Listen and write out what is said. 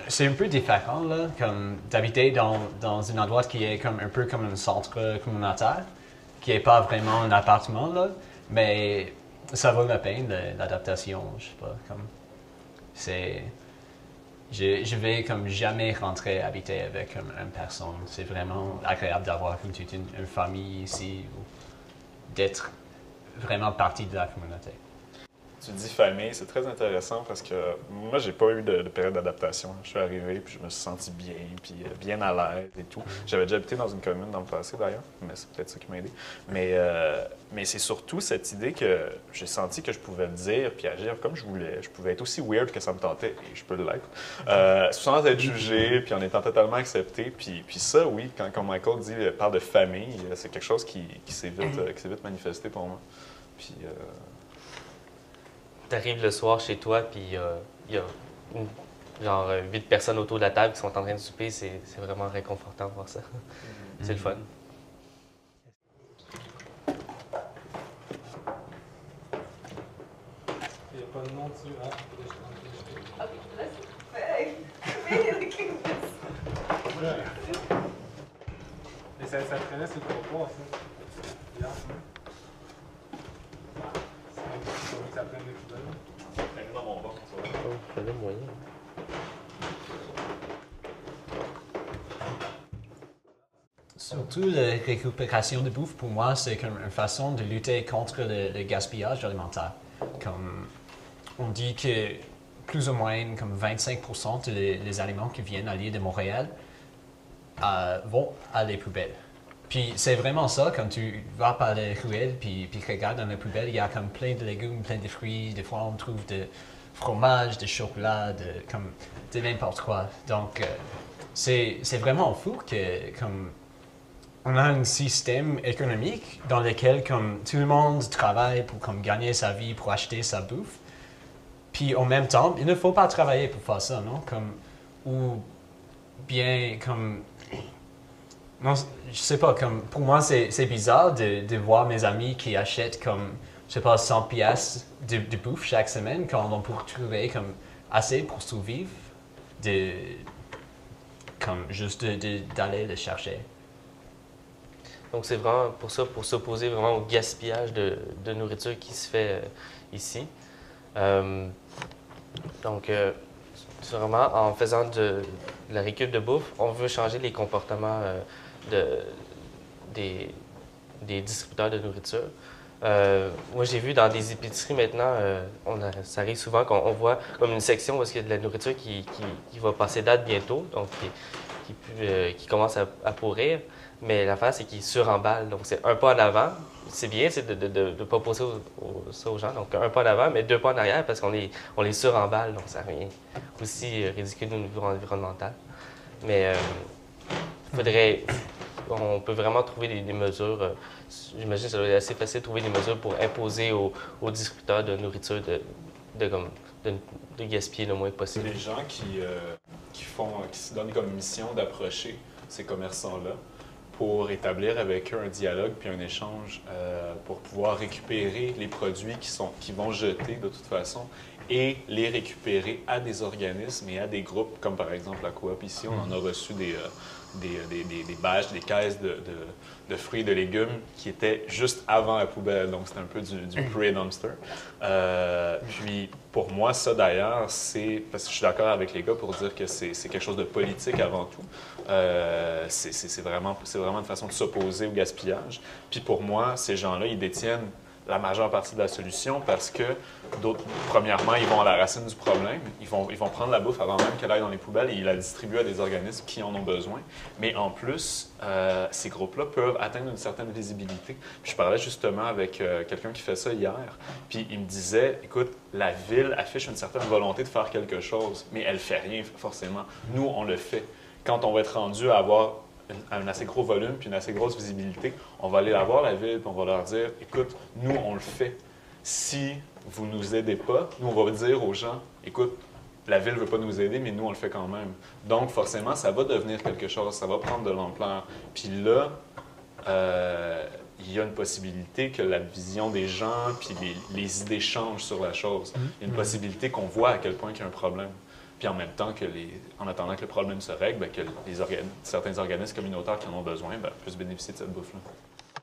c'est un peu différent, là, comme d'habiter dans un endroit qui est comme un peu comme un centre communautaire, qui n'est pas vraiment un appartement, là, mais ça vaut la peine, l'adaptation, je sais pas, comme, c'est... Je vais comme jamais rentrer habiter avec comme, une personne. C'est vraiment agréable d'avoir comme toute une famille ici, ou d'être vraiment partie de la communauté. Tu dis famille, c'est très intéressant parce que moi, j'ai pas eu de période d'adaptation. Je suis arrivé, puis je me suis senti bien, puis bien à l'aise et tout. J'avais déjà habité dans une commune dans le passé, d'ailleurs, mais c'est peut-être ça qui m'a aidé. Mais c'est surtout cette idée que j'ai senti que je pouvais le dire puis agir comme je voulais. Je pouvais être aussi weird que ça me tentait, et je peux l'être, sans être jugé, puis en étant totalement accepté. Puis ça, oui, quand Michael parle de famille, c'est quelque chose qui s'est vite manifesté pour moi. Puis... T'arrives le soir chez toi, puis il y a genre 8 personnes autour de la table qui sont en train de souper. C'est vraiment réconfortant de voir ça. C'est le fun. Il n'y a pas de nom dessus, hein? Ok, là c'est fait. Et ça traînait sur le trottoir, ça. Hier, ça. C'est que ça prenne des poubelles. dans mon bac, ça. Oh, je faisais moyen. Surtout la récupération de bouffe, pour moi, c'est comme une façon de lutter contre le gaspillage alimentaire. Comme on dit que plus ou moins comme 25% des aliments qui viennent à l'île de Montréal vont à les poubelles. Puis c'est vraiment ça, quand tu vas par les ruelles, puis regardes dans les poubelles, il y a comme plein de légumes, plein de fruits, des fois on trouve de fromage, de chocolat, de n'importe quoi. Donc c'est vraiment fou que comme on a un système économique dans lequel comme tout le monde travaille pour comme gagner sa vie, pour acheter sa bouffe. Puis en même temps, il ne faut pas travailler pour faire ça, non? Comme, ou bien comme... Non, je sais pas, comme pour moi c'est bizarre de voir mes amis qui achètent comme, je sais pas, 100 pièces de bouffe chaque semaine quand on peut trouver comme assez pour survivre, comme juste d'aller le chercher. Donc c'est vraiment pour ça, pour s'opposer vraiment au gaspillage de nourriture qui se fait ici. Donc c'est vraiment en faisant de la récup de bouffe, on veut changer les comportements des distributeurs de nourriture. Moi, j'ai vu dans des épiceries maintenant, ça arrive souvent qu'on voit comme une section où il y a de la nourriture qui va passer date bientôt, donc qui commence à pourrir. Mais l'affaire, c'est qu'ils suremballent. Donc, c'est un pas en avant. C'est bien, c'est de ne pas poser ça aux gens. Donc, un pas en avant, mais 2 pas en arrière parce qu'on les suremballe. Donc, ça revient aussi ridicule au niveau environnemental. Mais on peut vraiment trouver des mesures. J'imagine que ça doit être assez facile de trouver des mesures pour imposer aux distributeurs de nourriture de gaspiller le moins possible. Les gens qui se donnent comme mission d'approcher ces commerçants-là pour établir avec eux un dialogue puis un échange pour pouvoir récupérer les produits qui vont jeter de toute façon et les récupérer à des organismes et à des groupes, comme par exemple la coop ici. On en a reçu des bâches, des caisses de fruits et de légumes qui étaient juste avant la poubelle. Donc, c'était un peu du pre-dumpster. Puis, pour moi, ça d'ailleurs, c'est... Parce que je suis d'accord avec les gars pour dire que c'est quelque chose de politique avant tout. C'est vraiment une façon de s'opposer au gaspillage. Puis, pour moi, ces gens-là, ils détiennent la majeure partie de la solution parce que, premièrement, ils vont à la racine du problème. Ils vont prendre la bouffe avant même qu'elle aille dans les poubelles et ils la distribuent à des organismes qui en ont besoin. Mais en plus, ces groupes-là peuvent atteindre une certaine visibilité. Puis je parlais justement avec quelqu'un qui fait ça hier, puis il me disait, écoute, la ville affiche une certaine volonté de faire quelque chose, mais elle ne fait rien forcément. Nous, on le fait. Quand on va être rendu à avoir un assez gros volume puis une assez grosse visibilité, on va aller la voir, la ville, puis on va leur dire, écoute, nous, on le fait. Si vous ne nous aidez pas, nous, on va dire aux gens, écoute, la ville ne veut pas nous aider, mais nous, on le fait quand même. Donc, forcément, ça va devenir quelque chose, ça va prendre de l'ampleur. Puis là, il y a une possibilité que la vision des gens puis les idées changent sur la chose. Il y a une possibilité qu'on voit à quel point il y a un problème. Puis en même temps, en attendant que le problème se règle, que certains organismes communautaires qui en ont besoin puissent bénéficier de cette bouffe-là.